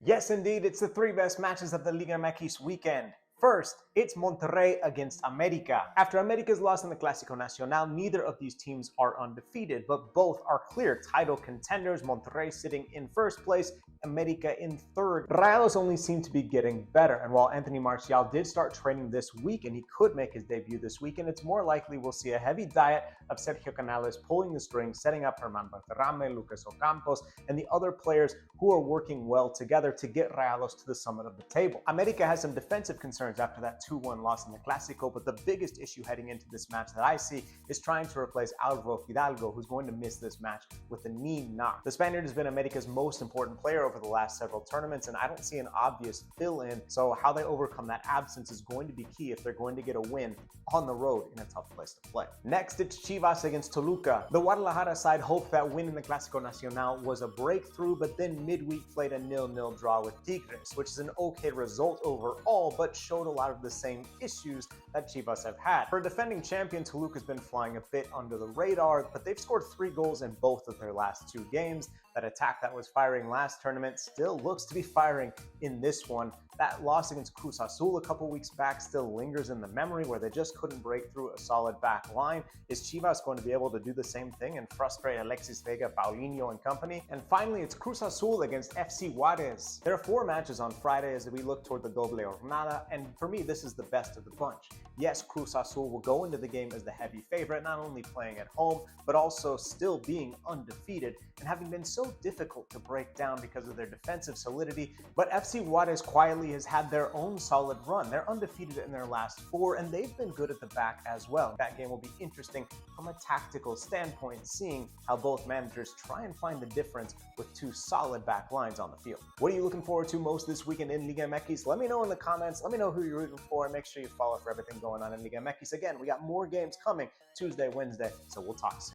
Yes, indeed, it's the three best matches of the Liga MX weekend. First, it's Monterrey against América. After América's loss in the Clásico Nacional, neither of these teams are undefeated, but both are clear title contenders. Monterrey sitting in first place, América in third. Rayados only seem to be getting better, and while Anthony Martial did start training this week and he could make his debut this weekend, it's more likely we'll see a heavy diet of Sergio Canales pulling the strings, setting up Herman Valderrama, Lucas Ocampos, and the other players who are working well together to get Rayados to the summit of the table. América has some defensive concerns after that 2-1 loss in the Clásico, but the biggest issue heading into this match that I see is trying to replace Alvaro Fidalgo, who's going to miss this match with a knee knock. The Spaniard has been América's most important player over the last several tournaments, and I don't see an obvious fill-in, so how they overcome that absence is going to be key if they're going to get a win on the road in a tough place to play. Next, it's Chivas against Toluca. The Guadalajara side hoped that win in the Clásico Nacional was a breakthrough, but then midweek played a 0-0 draw with Tigres, which is an okay result overall, but showed a lot of the same issues that Chivas have had. For defending champion, Toluca's been flying a bit under the radar, but they've scored 3 goals in both of their last 2 games. That attack that was firing last tournament still looks to be firing in this one. That loss against Cruz Azul a couple weeks back still lingers in the memory, where they just couldn't break through a solid back line. Is Chivas going to be able to do the same thing and frustrate Alexis Vega, Paulinho and company? And finally, it's Cruz Azul against FC Juarez. There are 4 matches on Friday as we look toward the Doble Jornada, and for me, this is the best of the bunch. Yes, Cruz Azul will go into the game as the heavy favorite, not only playing at home, but also still being undefeated and having been so difficult to break down because of their defensive solidity. But FC Juarez quietly has had their own solid run. They're undefeated in their last 4, and they've been good at the back as well. That game will be interesting from a tactical standpoint, seeing how both managers try and find the difference with 2 solid back lines on the field. What are you looking forward to most this weekend in Liga MX? Let me know in the comments. Let me know who you're rooting for, and make sure you follow for everything going on in Liga MX. Again, we got more games coming Tuesday, Wednesday, so we'll talk soon.